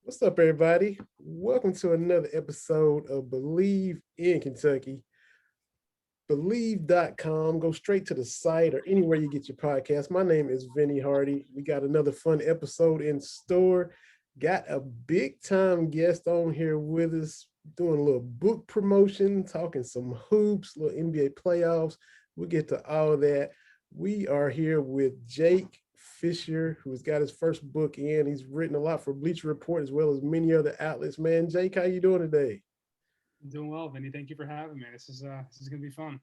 What's up, everybody? Welcome to another episode of Bleav in Kentucky. Bleav.com. Go straight to the site or anywhere you get your podcast. My name is Vinny Hardy. We got another fun episode in store. Got a big time guest on here with us, doing a little book promotion, talking some hoops, little NBA playoffs. We'll get to all of that. We are here with Jake Fischer, who's got his first book in. He's written a lot for Bleacher Report as well as many other outlets. Man, Jake, how you doing today? I'm doing well, Vinny. Thank you for having me. This is gonna be fun.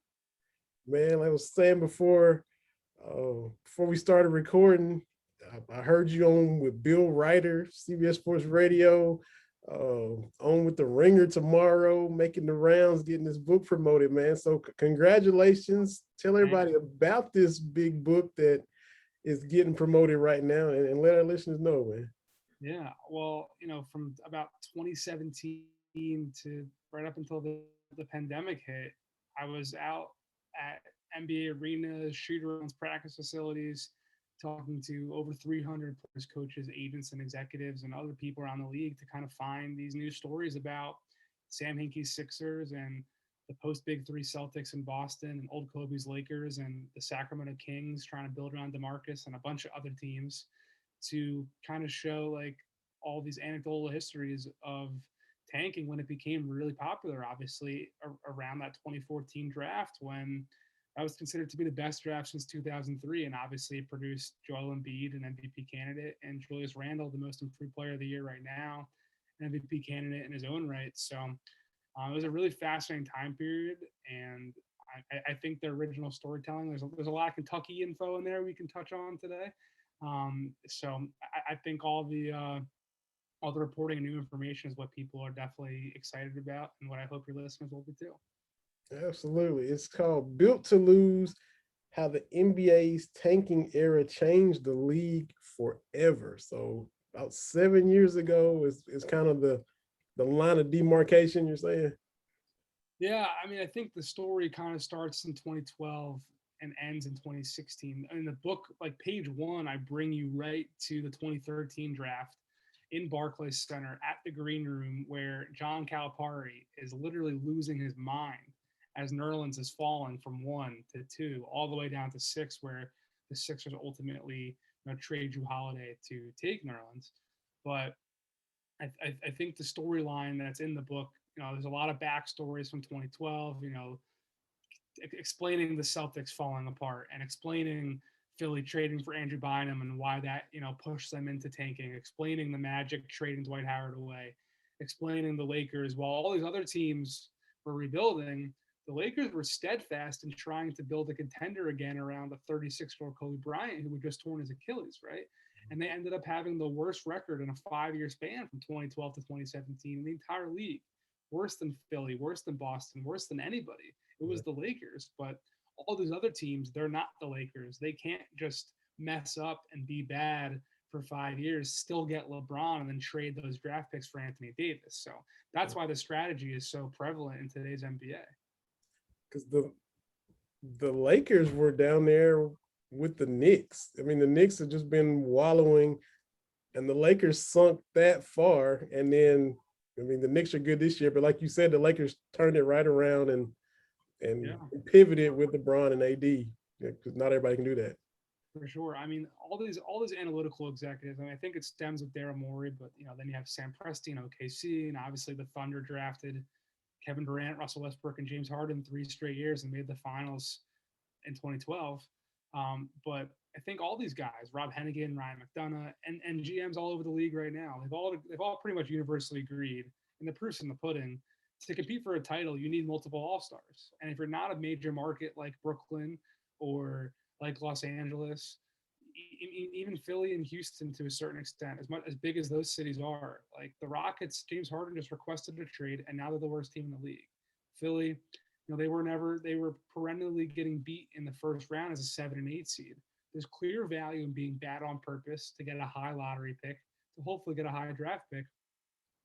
Man, like I was saying before we started recording, I heard you on with Bill Ryder, CBS Sports Radio, on with the Ringer tomorrow, making the rounds, getting this book promoted, man. So congratulations. Tell Thank everybody you. about this big book that is getting promoted right now, and let our listeners know, man. Yeah. Well, from about 2017 to right up until the pandemic hit, I was out at NBA arenas, shoot arounds, practice facilities, talking to over 300 players, coaches, agents, and executives, and other people around the league to kind of find these new stories about Sam Hinkie's Sixers and the post Big Three Celtics in Boston and old Kobe's Lakers and the Sacramento Kings trying to build around DeMarcus and a bunch of other teams to kind of show like all these anecdotal histories of tanking when it became really popular, obviously around that 2014 draft when that was considered to be the best draft since 2003, and obviously it produced Joel Embiid, an MVP candidate, and Julius Randle, the most improved player of the year right now, an MVP candidate in his own right. So it was a really fascinating time period, and I think the original storytelling. There's a lot of Kentucky info in there we can touch on today. So I think all the reporting and new information is what people are definitely excited about, and what I hope your listeners will be too. Absolutely. It's called Built to Lose: How the NBA's Tanking Era Changed the League Forever. So about 7 years ago is kind of the line of demarcation you're saying. Yeah, I mean, I think the story kind of starts in 2012 and ends in 2016. In the book, like page one, I bring you right to the 2013 draft in Barclays Center at the green room where John Calipari is literally losing his mind as Nerlens is falling from 1 to 2 all the way down to 6, where the Sixers ultimately trade Drew Holiday to take Nerlens. But I think the storyline that's in the book, there's a lot of backstories from 2012, explaining the Celtics falling apart and explaining Philly trading for Andrew Bynum and why that, pushed them into tanking, explaining the Magic trading Dwight Howard away, explaining the Lakers while all these other teams were rebuilding. The Lakers were steadfast in trying to build a contender again around a 36-year-old Kobe Bryant who had just torn his Achilles, right? And they ended up having the worst record in a 5-year span from 2012 to 2017 in the entire league. Worse than Philly, worse than Boston, worse than anybody. It was the Lakers. But all these other teams, they're not the Lakers. They can't just mess up and be bad for 5 years, still get LeBron, and then trade those draft picks for Anthony Davis. So that's why the strategy is so prevalent in today's NBA. Because the Lakers were down there with the Knicks. I mean, the Knicks have just been wallowing, and the Lakers sunk that far. And then, I mean, the Knicks are good this year, but like you said, the Lakers turned it right around and Yeah. pivoted with LeBron and AD because not everybody can do that. For sure. I mean, all these analytical executives. I mean, I think it stems with Daryl Morey, but then you have Sam Presti and OKC, and obviously the Thunder drafted Kevin Durant, Russell Westbrook, and James Harden 3 straight years and made the finals in 2012. But I think all these guys, Rob Hennigan, Ryan McDonough, and GMs all over the league right now, they've all pretty much universally agreed, and the proof's in the pudding. To compete for a title, you need multiple all stars, and if you're not a major market like Brooklyn or like Los Angeles, even Philly and Houston to a certain extent, as much as big as those cities are, like the Rockets, James Harden just requested a trade, and now they're the worst team in the league. Philly, they were perennially getting beat in the first round as a 7 and 8 seed. There's clear value in being bad on purpose to get a high lottery pick, to hopefully get a high draft pick,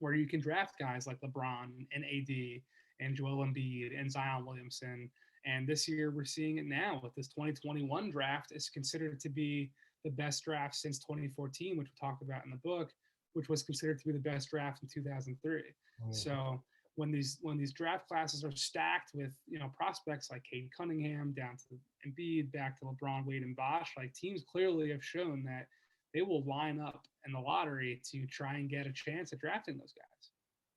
where you can draft guys like LeBron and AD and Joel Embiid and Zion Williamson. And this year we're seeing it now with this 2021 draft is considered to be the best draft since 2014, which we talked about in the book, which was considered to be the best draft in 2003. So when these draft classes are stacked with prospects like Cade Cunningham down to Embiid, back to LeBron, Wade, and Bosh, like teams clearly have shown that they will line up in the lottery to try and get a chance at drafting those guys.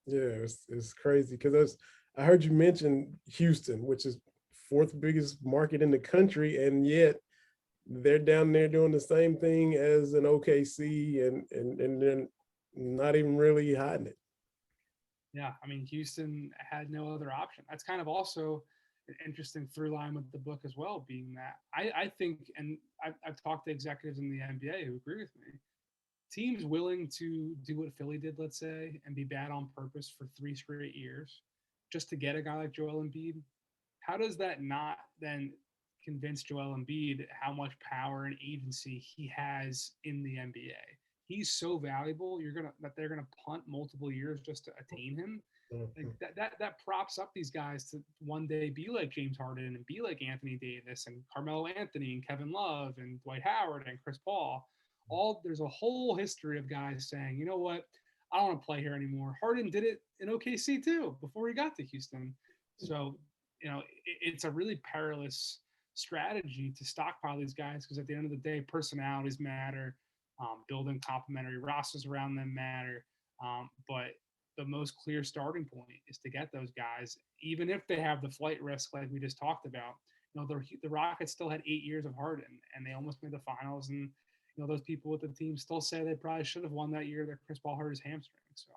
Yeah, it's crazy because I heard you mention Houston, which is fourth biggest market in the country, and yet they're down there doing the same thing as an OKC, and then not even really hiding it. Yeah, I mean, Houston had no other option. That's kind of also an interesting through line with the book as well, being that I think, and I've talked to executives in the NBA who agree with me, teams willing to do what Philly did, let's say, and be bad on purpose for 3 straight years just to get a guy like Joel Embiid, how does that not then convince Joel Embiid how much power and agency he has in the NBA? He's so valuable. That they're gonna punt multiple years just to attain him. Like Mhm. that props up these guys to one day be like James Harden and be like Anthony Davis and Carmelo Anthony and Kevin Love and Dwight Howard and Chris Paul. There's a whole history of guys saying, you know what, I don't want to play here anymore. Harden did it in OKC too before he got to Houston. So it's a really perilous strategy to stockpile these guys because at the end of the day, personalities matter. Building complementary rosters around them matter. But the most clear starting point is to get those guys, even if they have the flight risk like we just talked about. The Rockets still had 8 years of Harden, and they almost made the finals. And those people with the team still say they probably should have won that year that Chris Paul hurt his hamstring. So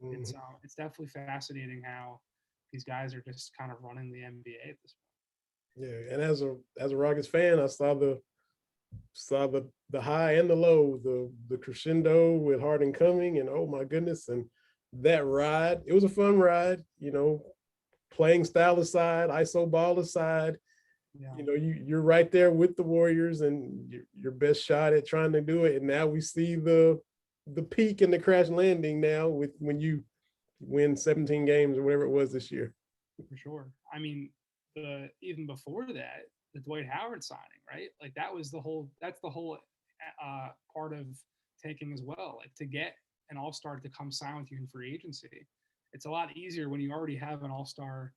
Mhm. it's definitely fascinating how these guys are just kind of running the NBA at this Yeah, and as a Rockets fan, I saw the high and the low, the crescendo with Harden coming, and oh my goodness, and that ride. It was a fun ride, playing style aside, ISO ball aside. point. Yeah. You're right there with the Warriors, and your best shot at trying to do it. And now we see the peak and the crash landing now with when you win 17 games or whatever it was this year. For sure. I mean, the even before that, the Dwight Howard signing, right? Like that's the whole part of tanking as well. Like to get an all-star to come sign with you in free agency, it's a lot easier when you already have an all-star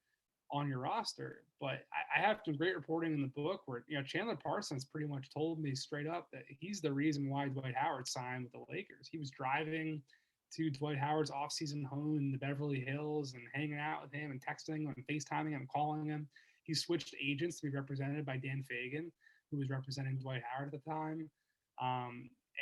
on your roster. But I have some great reporting in the book where Chandler Parsons pretty much told me straight up that he's the reason why Dwight Howard signed with the Lakers. He was driving to Dwight Howard's off-season home in the Beverly Hills and hanging out with him and texting him and FaceTiming him and calling him. He switched agents to be represented by Dan Fagan, who was representing Dwight Howard at the time.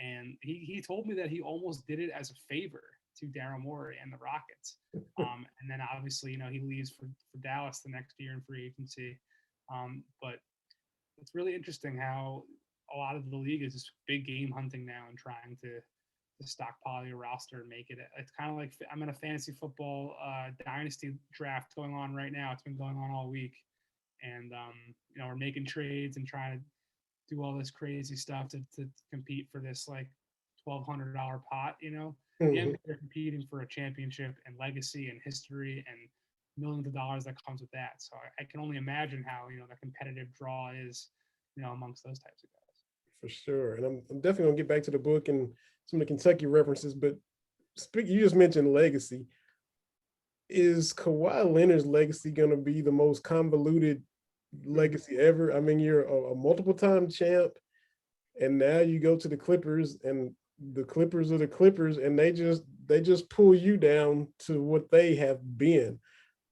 And he told me that he almost did it as a favor to Daryl Morey and the Rockets. And then obviously, he leaves for Dallas the next year in free agency. But it's really interesting how a lot of the league is just big game hunting now and trying to stockpile your roster and make it. It's kind of like I'm in a fantasy football dynasty draft going on right now. It's been going on all week, and we're making trades and trying to do all this crazy stuff to compete for this like $1,200 pot. The Mhm. NBA are competing for a championship and legacy and history and millions of dollars that comes with that. So I can only imagine how the competitive draw is amongst those types of guys. For sure. And I'm definitely gonna get back to the book and some of the Kentucky references, but you just mentioned legacy. Is Kawhi Leonard's legacy gonna be the most convoluted legacy ever? I mean, you're a multiple time champ, and now you go to the Clippers, and the Clippers are the Clippers, and they just pull you down to what they have been.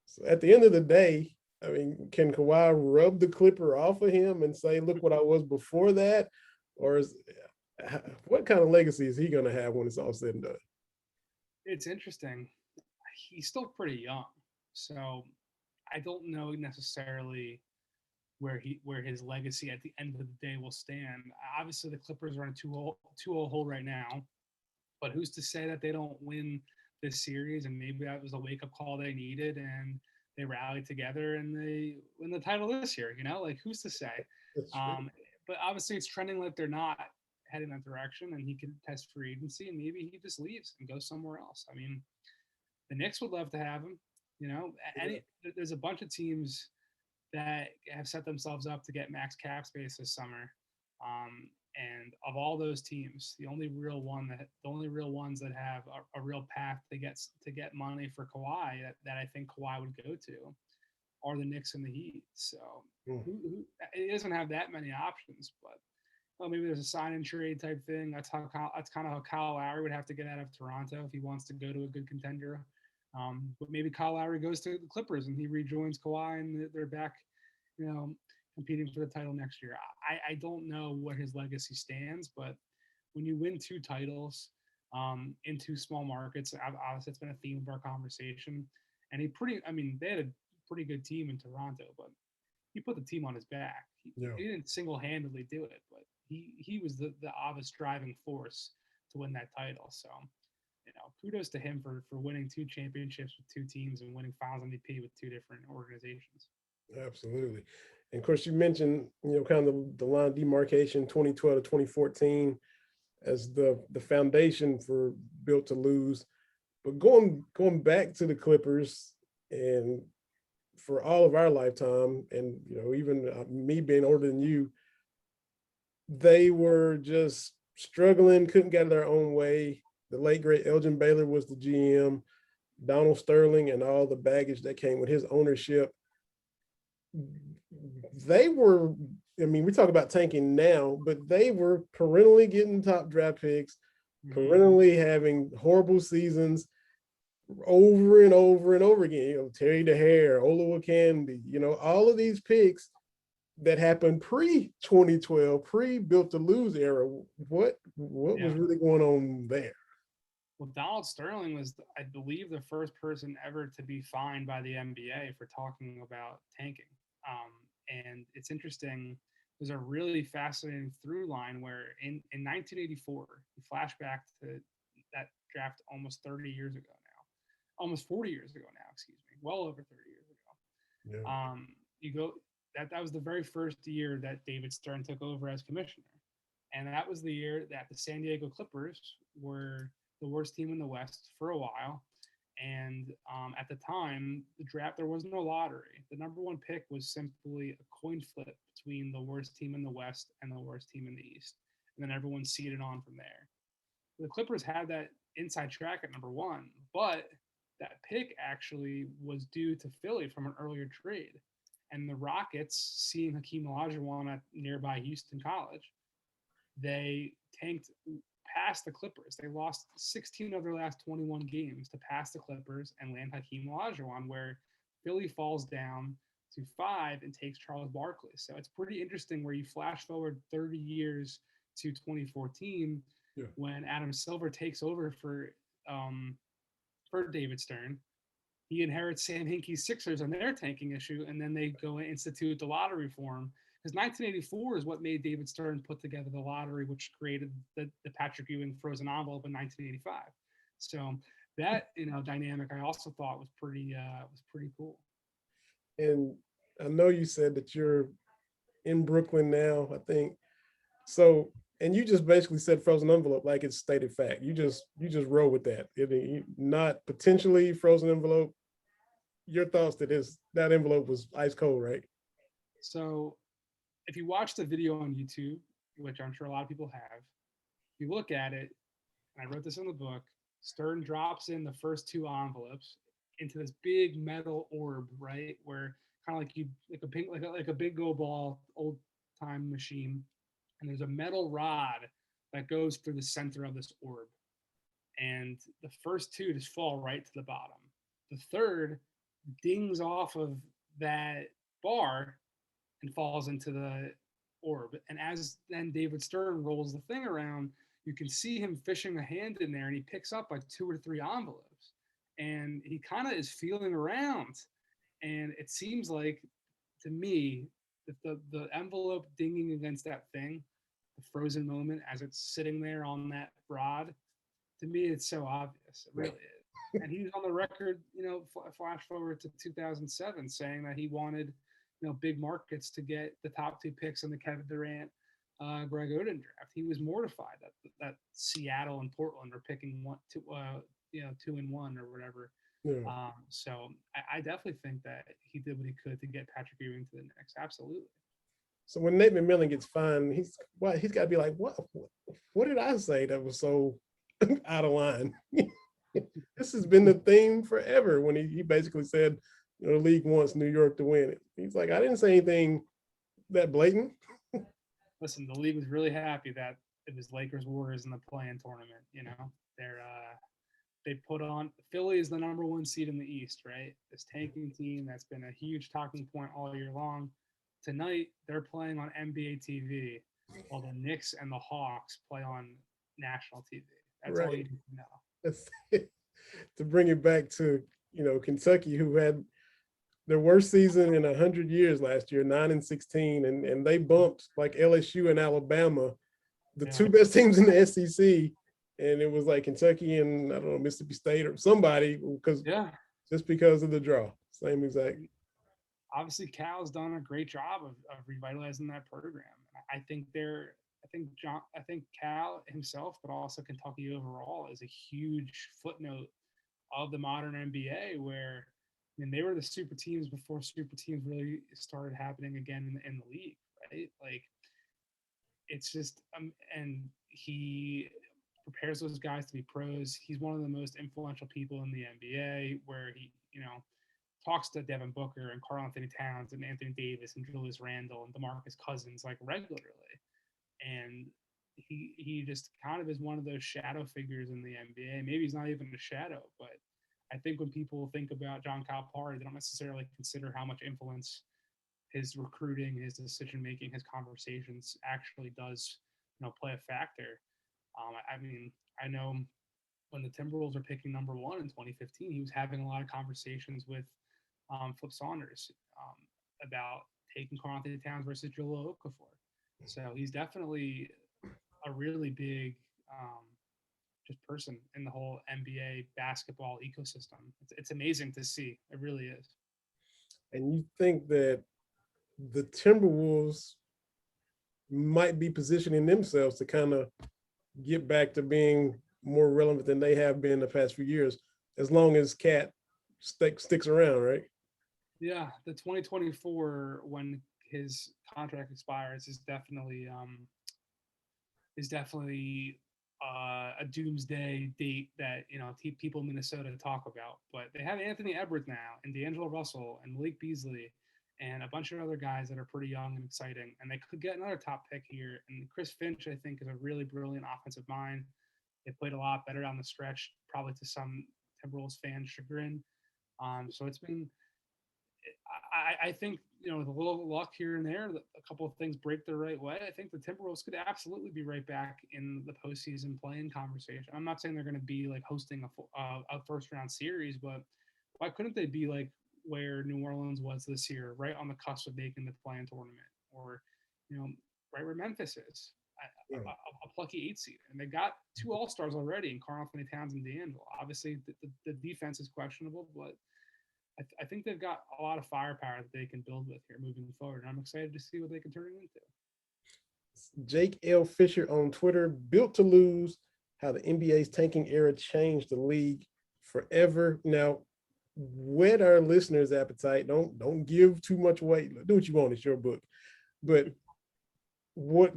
So at the end of the day, I mean, can Kawhi rub the Clipper off of him and say, "Look what I was before that," or what kind of legacy is he going to have when it's all said and done? It's interesting. He's still pretty young, so I don't know necessarily where his legacy at the end of the day will stand. Obviously, the Clippers are in a 2-0 hole right now, but who's to say that they don't win this series? And maybe that was a wake up call they needed, and they rallied together and they win the title this year. Like who's to say? That's true. But obviously, it's trending like they're not heading that direction, and he could test free agency, and maybe he just leaves and goes somewhere else. I mean, the Knicks would love to have him. Yeah. There's a bunch of teams that have set themselves up to get max cap space this summer. And of all those teams, the only real ones that have a real path to get money for Kawhi that I think Kawhi would go to are the Knicks and the Heat. So it doesn't have that many options, but maybe there's a sign and trade type thing. That's kind of how Kyle Lowry would have to get out of Toronto if he wants to go to a good contender. But maybe Kyle Lowry goes to the Clippers and he rejoins Kawhi and they're back, competing for the title next year. I don't know where his legacy stands, but when you win 2 titles in 2 small markets, obviously it's been a theme of our conversation. And they had a pretty good team in Toronto, but he put the team on his back. He didn't single-handedly do it, but he was the obvious driving force to win that title. So, kudos to him for winning 2 championships with 2 teams and winning Finals MVP with 2 different organizations. Absolutely. And of course, you mentioned, kind of the line demarcation 2012 to 2014 as the foundation for Built to Lose. But going back to the Clippers, and for all of our lifetime, and even me being older than you, they were just struggling, couldn't get their own way. The late great Elgin Baylor was the GM, Donald Sterling, and all the baggage that came with his ownership. They were, we talk about tanking now, but they were perennially getting top draft picks, perennially having horrible seasons over and over and over again. Terry DeHare, Olowokandi, all of these picks that happened pre-2012, pre-Built to Lose era. What was really going on there? Well, Donald Sterling was, I believe, the first person ever to be fined by the NBA for talking about tanking. And it's interesting. There's a really fascinating through line where in 1984, you flash back to that draft almost 30 years ago now, almost 40 years ago now, excuse me, well over 30 years ago. Yeah. You go that was the very first year that David Stern took over as commissioner, and that was the year that the San Diego Clippers were the worst team in the West for a while. And at the time, the draft, there was no lottery. The number 1 pick was simply a coin flip between the worst team in the West and the worst team in the East. And then everyone seeded on from there. The Clippers had that inside track at number 1, but that pick actually was due to Philly from an earlier trade. And the Rockets, seeing Hakeem Olajuwon at nearby Houston College, they tanked past the Clippers. They lost 16 of their last 21 games to pass the Clippers and land Hakeem Olajuwon, where Philly falls down to 5 and takes Charles Barkley. So it's pretty interesting where you flash forward 30 years to 2014 when Adam Silver takes over for David Stern. He inherits Sam Hinkie's Sixers and their tanking issue, and then they go and institute the lottery for him. Because 1984 is what made David Stern put together the lottery, which created the Patrick Ewing frozen envelope in 1985. So that dynamic I also thought was pretty cool. And I know you said that you're in Brooklyn now, I think. So, and you just basically said frozen envelope like it's stated fact. You just roll with that. Not potentially frozen envelope. Your thoughts that envelope was ice cold, right? So if you watch the video on YouTube, which I'm sure a lot of people have, if you look at it, and I wrote this in the book, Stern drops in the first 2 envelopes into this big metal orb, right? Where kind of like a big go ball old time machine. And there's a metal rod that goes through the center of this orb. And the first 2 just fall right to the bottom. The third dings off of that bar and falls into the orb. And as then David Stern rolls the thing around, you can see him fishing a hand in there, and he picks up like 2 or 3 envelopes. And he kind of is feeling around. And it seems like, to me, that the envelope dinging against that thing, the frozen moment as it's sitting there on that rod, to me, it's so obvious. It really is. And he's on the record, flash forward to 2007, saying that he wanted, big markets to get the top 2 picks in the Kevin Durant, Greg Oden draft. He was mortified that Seattle and Portland are picking 2 and 1 or whatever. Yeah. So I definitely think that he did what he could to get Patrick Ewing to the Knicks. Absolutely. So when Nate McMillan gets fined, he's got to be like, what did I say that was so out of line? This has been the theme forever when he basically said, the league wants New York to win it. He's like, I didn't say anything that blatant. Listen, the league was really happy that it was Lakers Warriors in the play-in tournament. You know, they put on Philly is the number one seed in the East, right? This tanking team that's been a huge talking point all year long. Tonight they're playing on NBA TV, while the Knicks and the Hawks play on national TV. That's all you Right. need to know. That's to bring it back to Kentucky, who had their worst season in 100 years last year, 9-16, and they bumped like LSU and Alabama, the two best teams in the SEC, and it was like Kentucky and I don't know Mississippi State or somebody just because of the draw. Same exact. Obviously, Cal's done a great job of revitalizing that program. I think Cal himself, but also Kentucky overall, is a huge footnote of the modern NBA, where they were the super teams before super teams really started happening again in the league, right? Like, it's just and he prepares those guys to be pros. He's one of the most influential people in the NBA, where he talks to Devin Booker and Karl Anthony Towns and Anthony Davis and Julius Randle and DeMarcus Cousins like regularly, and he just kind of is one of those shadow figures in the NBA. Maybe he's not even a shadow, but I think when people think about John Calipari, they don't necessarily consider how much influence his recruiting, his decision making, his conversations actually does, play a factor. I know when the Timberwolves were picking number one in 2015, he was having a lot of conversations with Flip Saunders about taking Karl Anthony Towns versus Jahlil Okafor. So he's definitely a really big just person in the whole NBA basketball ecosystem. It's amazing to see. It really is. And you think that the Timberwolves might be positioning themselves to kind of get back to being more relevant than they have been the past few years, as long as Cat sticks around, right? Yeah, the 2024, when his contract expires, is definitely a doomsday date that people in Minnesota talk about. But they have Anthony Edwards now, and D'Angelo Russell, and Malik Beasley, and a bunch of other guys that are pretty young and exciting, and they could get another top pick here. And Chris Finch, I think, is a really brilliant offensive mind. They played a lot better down the stretch, probably to some Timberwolves fans' chagrin. So it's been I think, with a little luck here and there, a couple of things break the right way. I think the Timberwolves could absolutely be right back in the postseason playing conversation. I'm not saying they're going to be like hosting a first round series, but why couldn't they be like where New Orleans was this year, right on the cusp of making the play-in tournament, or right where Memphis is, a plucky 8 seed, and they got 2 All-Stars already in Karl Anthony Towns and D'Angelo. Obviously, the defense is questionable, but I think they've got a lot of firepower that they can build with here moving forward. And I'm excited to see what they can turn it into. Jake L. Fisher on Twitter, built to lose, how the NBA's tanking era changed the league forever. Now, whet our listeners' appetite. Don't give too much weight. Do what you want. It's your book. But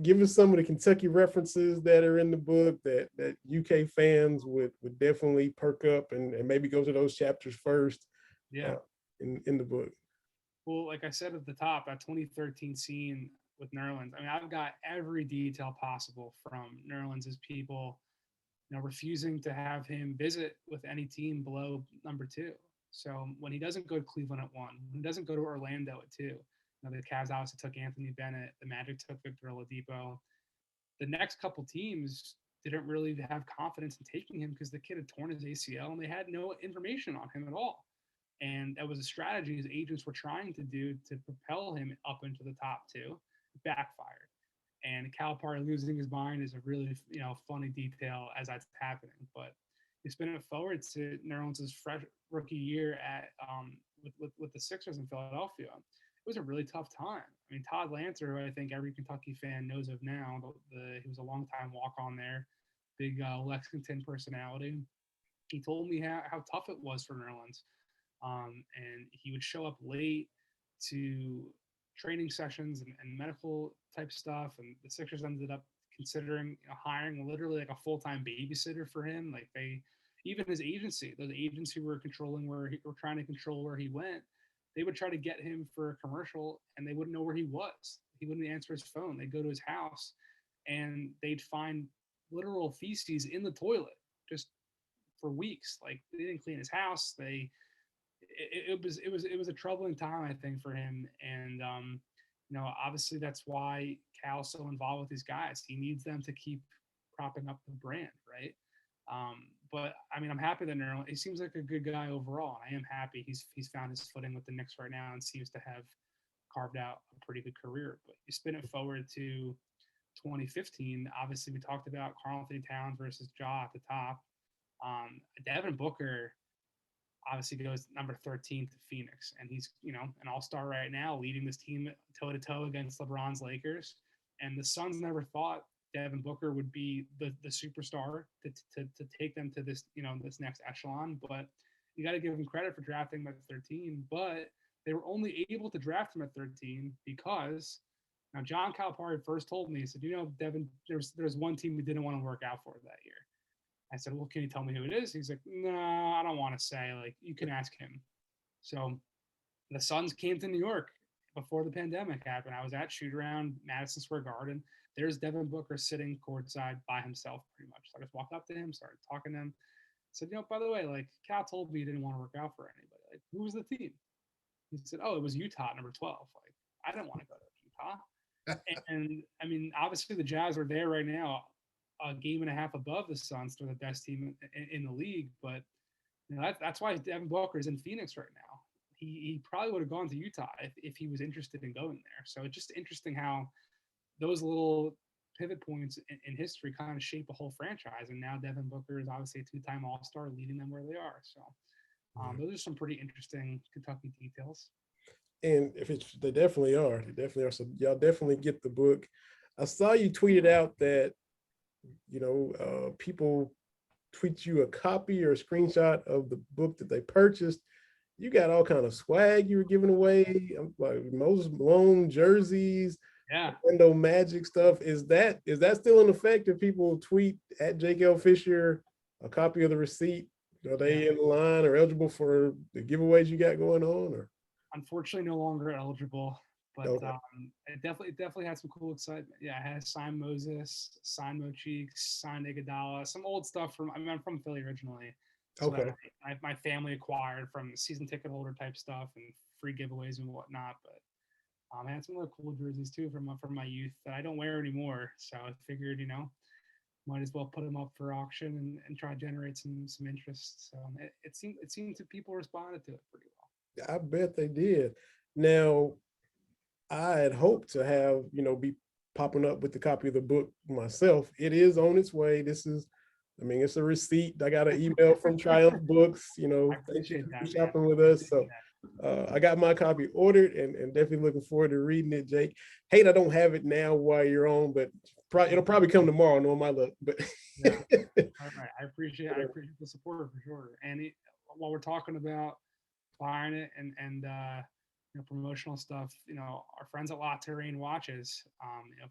give us some of the Kentucky references that are in the book that UK fans would definitely perk up and maybe go to those chapters first. Yeah. In the book. Well, like I said at the top, that 2013 scene with Nerlens, I've got every detail possible from Nerlens' people, refusing to have him visit with any team below number 2. So when he doesn't go to Cleveland at 1, when he doesn't go to Orlando at 2, the Cavs obviously took Anthony Bennett, the Magic took Victor Oladipo. The next couple teams didn't really have confidence in taking him because the kid had torn his ACL and they had no information on him at all. And that was a strategy his agents were trying to do to propel him up into the top 2. It backfired. And Calipari losing his mind is a really funny detail as that's happening. But you spin it forward to Nerlens' fresh rookie year at with the Sixers in Philadelphia. It was a really tough time. Todd Lancer, who I think every Kentucky fan knows of now, he was a longtime walk-on there, big Lexington personality. He told me how tough it was for Nerlens. And he would show up late to training sessions and medical type stuff. And the Sixers ended up considering hiring literally like a full-time babysitter for him. Like even his agency, those agents who were controlling were trying to control where he went, they would try to get him for a commercial and they wouldn't know where he was. He wouldn't answer his phone. They'd go to his house and they'd find literal feces in the toilet just for weeks. Like they didn't clean his house. It was a troubling time, I think, for him. And obviously that's why Cal's so involved with these guys. He needs them to keep propping up the brand, right? But I mean, I'm happy that Nerlens, he seems like a good guy overall. I am happy he's found his footing with the Knicks right now and seems to have carved out a pretty good career. But you spin it forward to 2015. Obviously, we talked about Karl Anthony Towns versus Ja at the top. Devin Booker obviously goes number 13 to Phoenix, and he's an all-star right now, leading this team toe-to-toe against LeBron's Lakers. And the Suns never thought Devin Booker would be the superstar to take them to this this next echelon. But you got to give him credit for drafting him at 13. But they were only able to draft him at 13 because now John Calipari first told me, he said, Devin, there's one team we didn't want to work out for that year. I said, well, can you tell me who it is? He's like, no, I don't want to say. Like, you can ask him. So the Suns came to New York before the pandemic happened. I was at shoot around Madison Square Garden. There's Devin Booker sitting courtside by himself pretty much. So I just walked up to him, started talking to him. Said, by the way, like Cal told me he didn't want to work out for anybody. Like, who was the team? He said, oh, it was Utah, number 12. Like, I didn't want to go to Utah. And I mean, obviously the Jazz are there right now, a game and a half above the Suns. They're the best team in the league. But that's why Devin Booker is in Phoenix right now. He probably would have gone to Utah if he was interested in going there. So it's just interesting how those little pivot points in history kind of shape a whole franchise. And now Devin Booker is obviously a two-time All-Star, leading them where they are. So those are some pretty interesting Kentucky details. And they definitely are. They definitely are. So y'all definitely get the book. I saw you tweeted out that, people tweet you a copy or a screenshot of the book that they purchased. You got all kind of swag you were giving away, like Moses Malone jerseys, Orlando Magic stuff. Is that still in effect? If people tweet at Jake L. Fisher a copy of the receipt, are they in line or eligible for the giveaways you got going on? Or unfortunately, no longer eligible. But okay. It definitely had some cool excitement. Yeah, it has signed Moses, signed Mo Cheeks, signed Iguodala, some old stuff I'm from Philly originally. So okay. My family acquired from season ticket holder type stuff and free giveaways and whatnot. But I had some other cool jerseys too from my youth that I don't wear anymore. So I figured, might as well put them up for auction and try to generate some interest. So it seemed to people responded to it pretty well. I bet they did. Now, I had hoped to have, be popping up with the copy of the book myself. It is on its way. It's a receipt. I got an email from Triumph Books, thank you for shopping with us. So I got my copy ordered and definitely looking forward to reading it, Jake. Hate I don't have it now while you're on, but it'll probably come tomorrow, knowing my luck. But all right. I appreciate the support for sure. And while we're talking about buying it and promotional stuff, our friends at La Terrain Watches,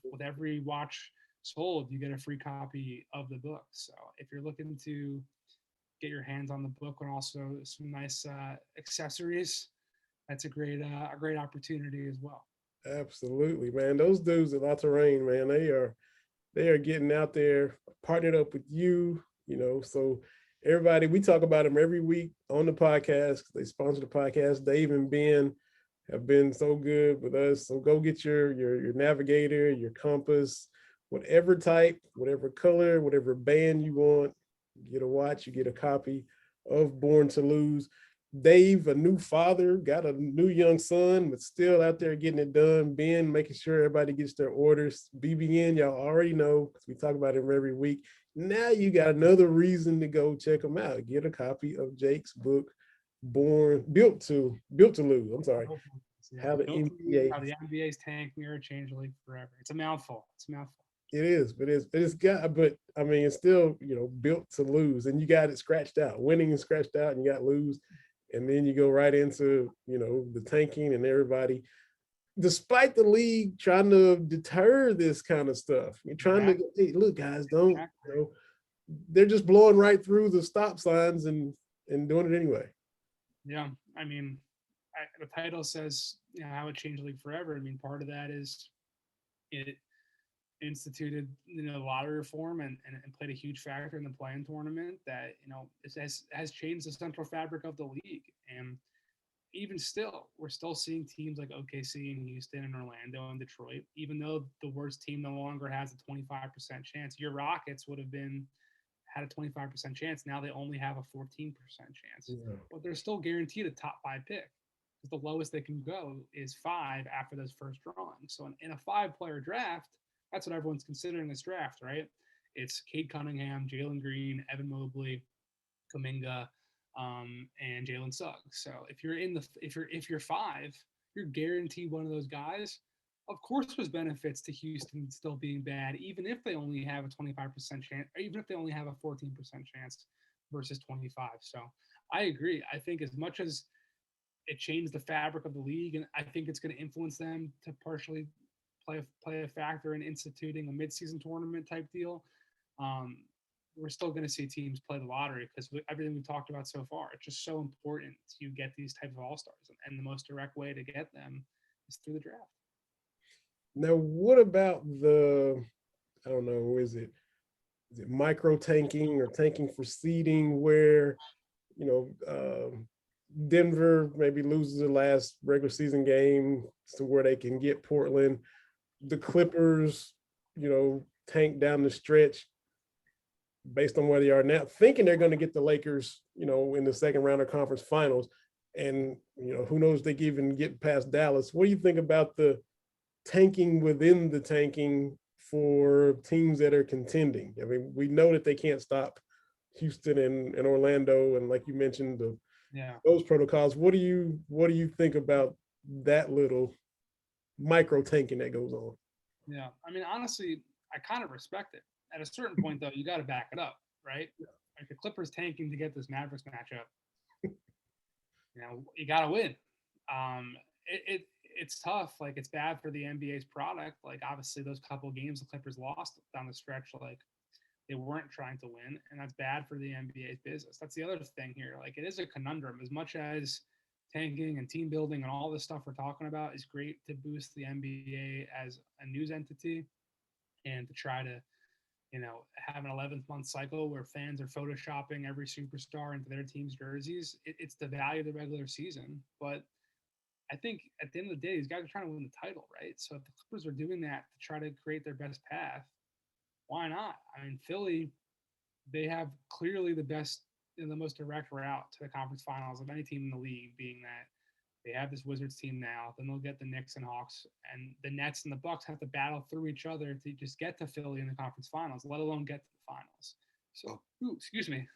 with every watch sold, you get a free copy of the book. So if you're looking to get your hands on the book and also some nice accessories, that's a great opportunity as well. Absolutely, man. Those dudes at La Terrain, man, they are getting out there, partnered up with you, so everybody, we talk about them every week on the podcast. They sponsor the podcast. Dave and Ben have been so good with us. So go get your navigator, your compass, whatever type, whatever color, whatever band you want. You get a watch, you get a copy of Born to Lose. Dave, a new father, got a new young son, but still out there getting it done. Ben, making sure everybody gets their orders. BBN, y'all already know, because we talk about him every week. Now you got another reason to go check them out. Get a copy of Jake's book, Built to Lose. I'm sorry. How the NBA's tanking or change the league forever. It's a mouthful. It is, but it's still, built to lose. And you got it scratched out. Winning is scratched out, and you got lose. And then you go right into, the tanking and everybody. despite the league trying to deter this kind of stuff. You're trying to, hey, look, guys, don't, they're just blowing right through the stop signs and doing it anyway. Yeah, I mean, the title says how it changed the league forever. I mean, part of that is it instituted lottery reform and played a huge factor in the playing tournament that has changed the central fabric of the league. And even still, we're still seeing teams like OKC and Houston and Orlando and Detroit, even though the worst team no longer has a 25% chance. Your Rockets would have had a 25% chance. Now they only have a 14% chance, but they're still guaranteed a top 5 pick because the lowest they can go is 5 after those first drawings. So in a 5-player draft, that's what everyone's considering this draft, right? It's Cade Cunningham, Jalen Green, Evan Mobley, Kuminga, and Jalen Suggs. So if you're 5, you're guaranteed one of those guys. Of course, there's benefits to Houston still being bad, even if they only have a 25% chance, or even if they only have a 14% chance versus 25. So I agree. I think as much as it changed the fabric of the league, and I think it's going to influence them to partially play a factor in instituting a midseason tournament type deal. We're still going to see teams play the lottery because everything we've talked about so far, it's just so important to get these type of all-stars, and the most direct way to get them is through the draft. Now, what about I don't know, is it micro tanking or tanking for seeding where, Denver maybe loses the last regular season game to where they can get Portland. The Clippers, tank down the stretch based on where they are now, thinking they're going to get the Lakers, in the second round of conference finals. And, who knows, they can even get past Dallas. What do you think about the tanking within the tanking for teams that are contending? I mean, we know that they can't stop Houston and Orlando, and like you mentioned, those protocols. What do you think about that little micro tanking that goes on? Yeah, I mean, honestly, I kind of respect it. At a certain point, though, you got to back it up, right? Like the Clippers tanking to get this Mavericks matchup, you got to win. It's tough. Like, it's bad for the NBA's product. Like, obviously, those couple of games the Clippers lost down the stretch, like, they weren't trying to win, and that's bad for the NBA's business. That's the other thing here. Like, it is a conundrum. As much as tanking and team building and all this stuff we're talking about is great to boost the NBA as a news entity and to try to, have an 11th month cycle where fans are photoshopping every superstar into their team's jerseys. It's the value of the regular season. But I think at the end of the day, these guys are trying to win the title, right? So if the Clippers are doing that to try to create their best path, why not? I mean, Philly, they have clearly the best and the most direct route to the conference finals of any team in the league, being that they have this Wizards team now. Then they'll get the Knicks and Hawks, and the Nets and the Bucks have to battle through each other to just get to Philly in the conference finals, let alone get to the finals. So, excuse me.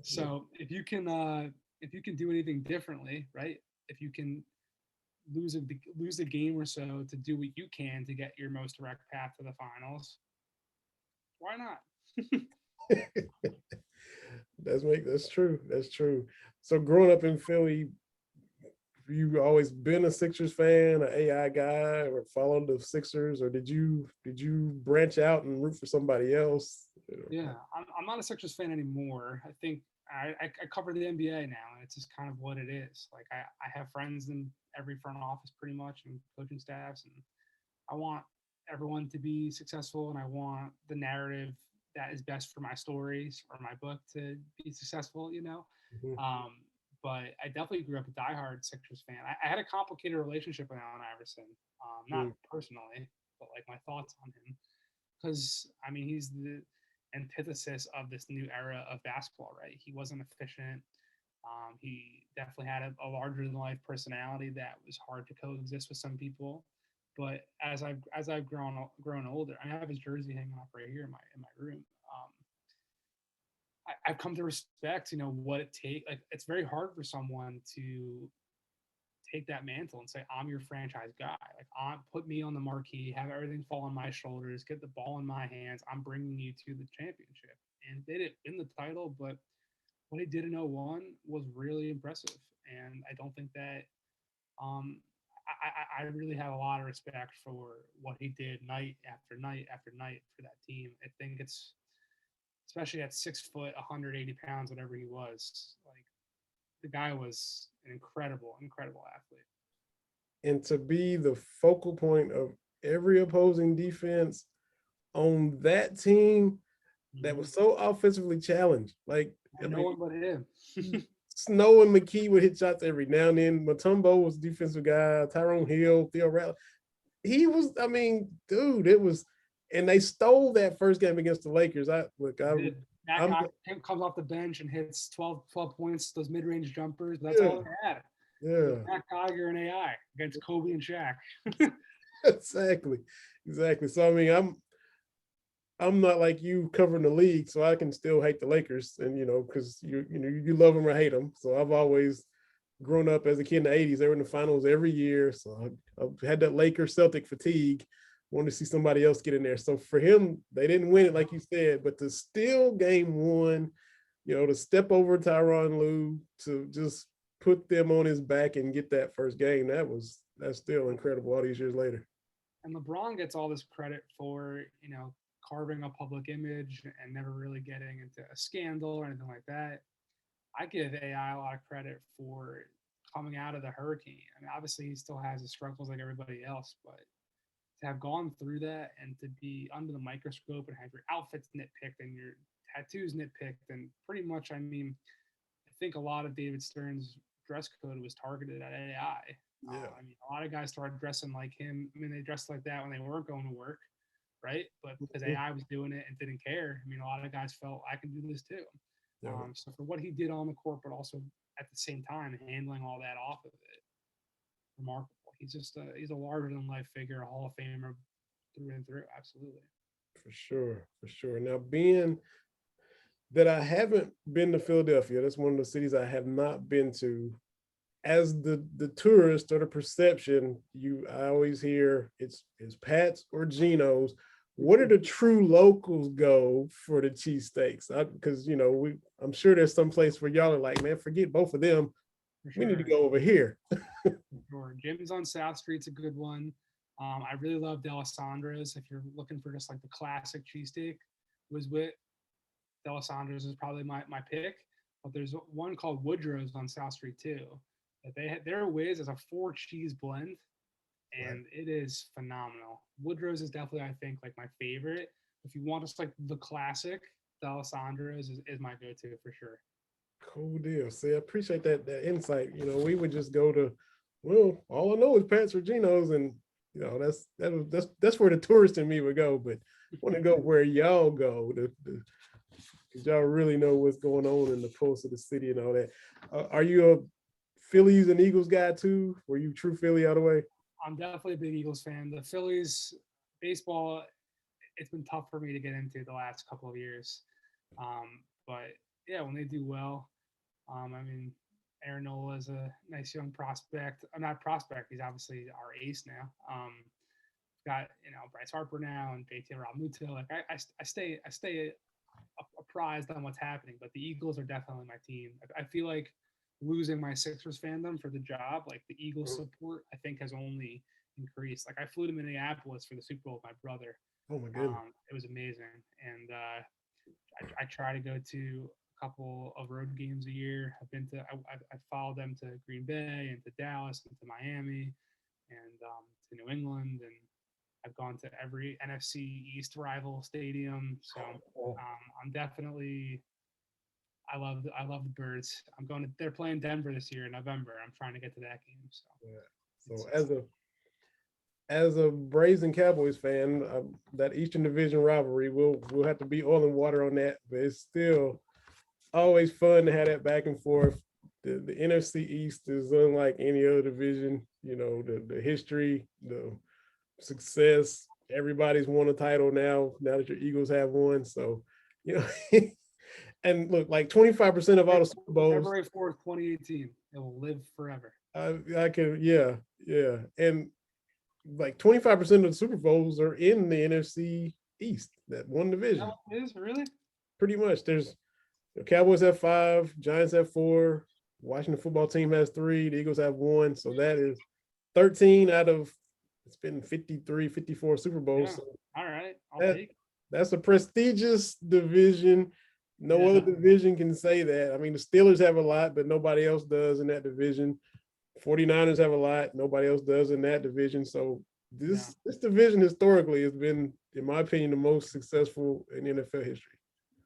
So if you can do anything differently, right? If you can lose a game or so to do what you can to get your most direct path to the finals, why not? That's true. That's true. So growing up in Philly, you always been a Sixers fan, an AI guy, or followed the Sixers, or did you branch out and root for somebody else? Yeah, I'm not a Sixers fan anymore. I think I cover the NBA now, and it's just kind of what it is. Like I have friends in every front office pretty much and coaching staffs, and I want everyone to be successful, and I want the narrative that is best for my stories or my book to be successful. Mm-hmm. But I definitely grew up a diehard Sixers fan. I had a complicated relationship with Allen Iverson, not personally, but like my thoughts on him, because I mean he's the antithesis of this new era of basketball, right? He wasn't efficient. He definitely had a larger than life personality that was hard to coexist with some people. But as I've grown older, I have his jersey hanging up right here in my room. I've come to respect, what it takes. Like, it's very hard for someone to take that mantle and say, I'm your franchise guy. Like, put me on the marquee, have everything fall on my shoulders, get the ball in my hands. I'm bringing you to the championship. And they didn't win the title, but what he did in 01 was really impressive. And I don't think that I really have a lot of respect for what he did night after night after night for that team. I think it's especially at 6 foot, 180 pounds, whatever he was. Like the guy was an incredible athlete. And to be the focal point of every opposing defense on that team that was so offensively challenged. Like, I And no mean, one but him. Snow and McKee would hit shots every now and then. Mutombo was defensive guy. Tyrone Hill, Theo Rattler. He was, I mean, dude, it was, and they stole that first game against the Lakers. That guy comes off the bench and hits 12 points, those mid-range jumpers. That's Yeah. all they had. Yeah. Matt Geiger and AI against Kobe and Shaq. Exactly. So I mean, I'm not like you covering the league, so I can still hate the Lakers, and because you love them or hate them. So I've always grown up as a kid in the '80s. They were in the finals every year, so I had that Lakers Celtic fatigue. Wanted to see somebody else get in there. So for him, they didn't win it like you said, but to steal game one, to step over Tyronn Lue, to just put them on his back and get that first game, that's still incredible all these years later. And LeBron gets all this credit for, carving a public image and never really getting into a scandal or anything like that. I give AI a lot of credit for coming out of the hurricane. I mean, obviously he still has his struggles like everybody else, but to have gone through that and to be under the microscope and have your outfits nitpicked and your tattoos nitpicked, and pretty much, I mean, I think a lot of David Stern's dress code was targeted at AI. Yeah. I mean, a lot of guys started dressing like him. I mean, they dressed like that when they weren't going to work, right? But because AI was doing it and didn't care, I mean, a lot of guys felt I can do this too. Yeah. So for what he did on the court, but also at the same time handling all that off of it, remarkable. He's just he's a larger than life figure, a Hall of Famer through and through. Absolutely. For sure. Now, being that I haven't been to Philadelphia, that's one of the cities I have not been to. As the tourist or the perception, I always hear it's Pat's or Geno's. What are the true locals go for the cheesesteaks? Because I'm sure there's some place where y'all are like, man, forget both of them. Sure. We need to go over here. Sure. Jim's on South Street's a good one. I really love D'Alessandro's. If you're looking for just like the classic cheesesteak, D'Alessandro's is probably my pick. But there's one called Woodrow's on South Street too. Their whiz is a 4-cheese blend, and right. It is phenomenal. Woodrow's is definitely, I think, like my favorite. If you want just like the classic, D'Alessandro's is my go-to for sure. Cool deal. See, I appreciate that insight. We would just go to, well, all I know is Pat's or Geno's, and that's where the tourist in me would go. But I want to go where y'all go, because y'all really know what's going on in the pulse of the city and all that. Are you a Phillies and Eagles guy too? Were you true Philly all the way? I'm definitely a big Eagles fan. The Phillies baseball, it's been tough for me to get into the last couple of years. But yeah, when they do well, I mean, Aaron Nola is a nice young prospect. I'm not prospect. He's obviously our ace now. Got Bryce Harper now and JT Realmuto. Like I stay apprised on what's happening. But the Eagles are definitely my team. I feel like losing my Sixers fandom for the job, like the Eagles support, I think has only increased. Like I flew to Minneapolis for the Super Bowl with my brother. Oh my goodness. It was amazing. And I try to go to a couple of road games a year. I followed them to Green Bay and to Dallas and to Miami and to New England, and I've gone to every NFC East rival stadium. So I'm definitely, I love the Birds. They're playing Denver this year in November. I'm trying to get to that game. So, yeah. So as a Braves and Cowboys fan, that Eastern Division rivalry, we'll have to be oil and water on that. But it's still always fun to have that back and forth. The NFC East is unlike any other division. The history, the success. Everybody's won a title now that your Eagles have one. So, and look, like 25% of all the Super Bowls. February 4th, 2018. It will live forever. I can, yeah. And like 25% of the Super Bowls are in the NFC East, that one division. That is really? Pretty much. There's the Cowboys have 5, Giants have 4, Washington football team has 3, the Eagles have 1. So that is 13 out of it's been 53, 54 Super Bowls. Yeah. So All right. I'll that take it. that's a prestigious division. No other Yeah. division can say that. I mean, the Steelers have a lot, but nobody else does in that division. 49ers have a lot, nobody else does in that division. So Yeah. this division historically has been, in my opinion, the most successful in NFL history.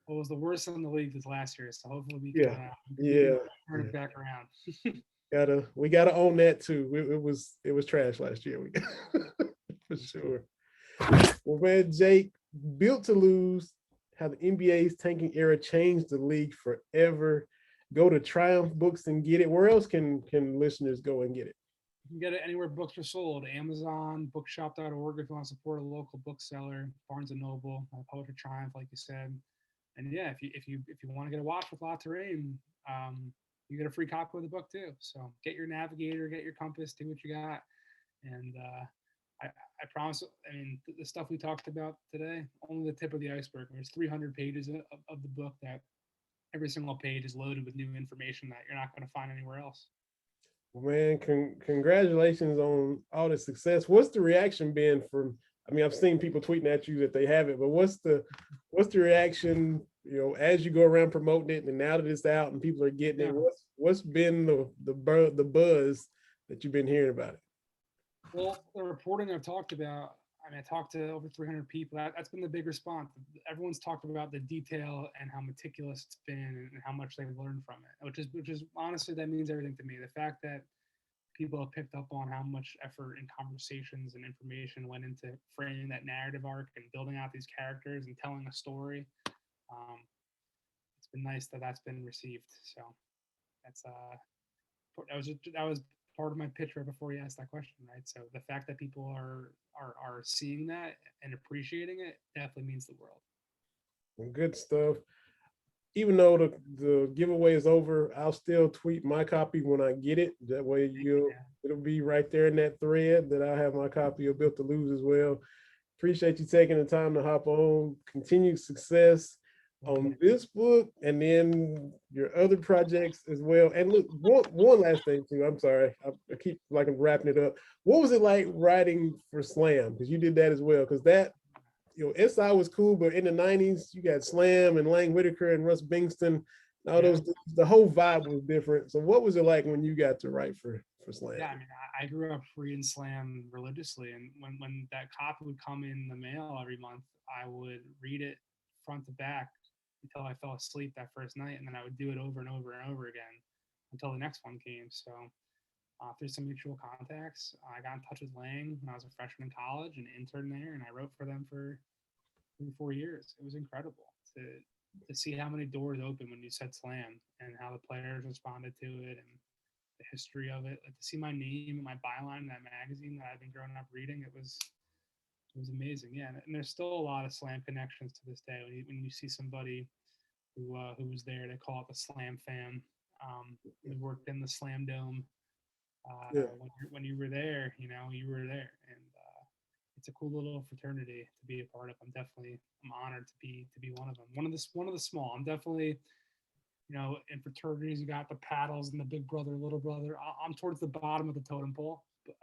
Well, it was the worst in the league this last year, so hopefully we Yeah, can yeah, turn it back around. we gotta own that too. It was trash last year. For sure. Well, man, Jake, built to lose. How the NBA's tanking era changed the league forever. Go to Triumph Books and get it. Where else can listeners go and get it? You can get it anywhere books are sold. Amazon, bookshop.org if you want to support a local bookseller, Barnes and Noble, Poetry Triumph, like you said. And yeah, if you want to get a watch with La Terrain, you get a free copy of the book too. So get your navigator, get your compass, do what you got. And I promise. I mean, the stuff we talked about today, only the tip of the iceberg. There's 300 pages of the book that every single page is loaded with new information that you're not going to find anywhere else. Well, man, congratulations on all the success. What's the reaction been from? I mean, I've seen people tweeting at you that they have it, but what's the reaction? As you go around promoting it, and now that it's out and people are getting it, Yeah. what's been the buzz that you've been hearing about it? Well, the reporting I've talked about, I mean, I talked to over 300 people. That's been the big response. Everyone's talked about the detail and how meticulous it's been and how much they've learned from it, which is honestly, that means everything to me. The fact that people have picked up on how much effort and conversations and information went into framing that narrative arc and building out these characters and telling a story. It's been nice that that's been received. So that's that was part of my pitch right before you asked that question, right? So the fact that people are seeing that and appreciating it definitely means the world. Good stuff. Even though the giveaway is over, I'll still tweet my copy when I get it. That way it'll be right there in that thread that I have my copy of Built to Lose as well. Appreciate you taking the time to hop on. Continued success on this book and then your other projects as well. And look, one last thing too. I'm sorry, I keep like I'm wrapping it up. What was it like writing for Slam? Because you did that as well. Because that, SI was cool, but in the 90s, you got Slam and Lang Whitaker and Russ Bingston. All those, the whole vibe was different. So what was it like when you got to write for Slam? Yeah, I mean, I grew up reading Slam religiously, and when that copy would come in the mail every month, I would read it front to back until I fell asleep that first night, and then I would do it over and over and over again until the next one came. So through some mutual contacts, I got in touch with Lang when I was a freshman in college and interned there, and I wrote for them for 3 4 years. It was incredible to see how many doors opened when you said Slam and how the players responded to it and the history of it. Like, to see my name and my byline in that magazine that I've been growing up reading, it was amazing. Yeah, and there's still a lot of Slam connections to this day. When you see somebody who was there, they call it the Slam fam. We worked in the Slam Dome. When you were there, you were there, and it's a cool little fraternity to be a part of. I'm honored to be one of them. One of the small. I'm definitely, in fraternities, you got the paddles and the big brother, little brother. I'm towards the bottom of the totem pole, but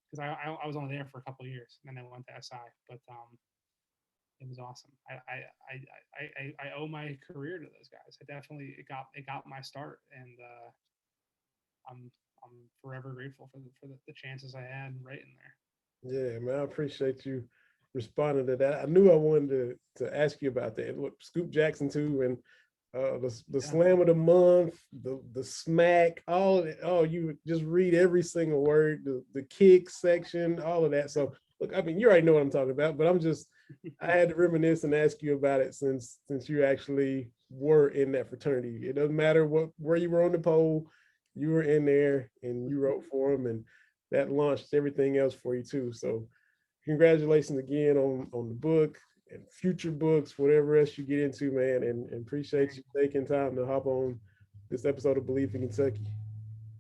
because I was only there for a couple of years, and then I went to SI. But it was awesome. I owe my career to those guys. It got my start, and I'm forever grateful for the chances I had right in there. Yeah, man, I appreciate you responding to that. I knew I wanted to ask you about that. Look, Scoop Jackson too, and the Slam of the Month, the smack, all of it. Oh, you just read every single word, the kick section, all of that. So look, I mean, you already know what I'm talking about, but I had to reminisce and ask you about it since you actually were in that fraternity. It doesn't matter where you were on the pole, you were in there and you wrote for them, and that launched everything else for you too. So congratulations again on the book and future books, whatever else you get into, man, and appreciate you taking time to hop on this episode of Bleav in Kentucky.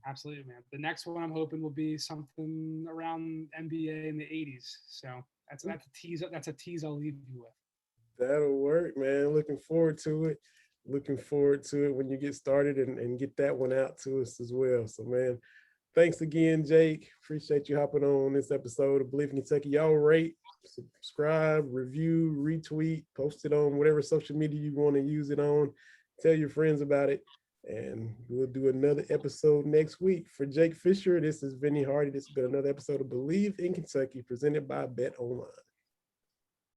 Absolutely, man. The next one I'm hoping will be something around NBA in the 80s. So that's a tease. That's a tease I'll leave you with. That'll work, man. Looking forward to it. Looking forward to it when you get started and get that one out to us as well. So, man, Thanks again, Jake. Appreciate you hopping on this episode of Bleav in Kentucky. Y'all rate, subscribe, review, retweet, post it on whatever social media you want to use it on. Tell your friends about it. And we'll do another episode next week. For Jake Fisher, this is Vinny Hardy. This has been another episode of Bleav in Kentucky, presented by Bet Online.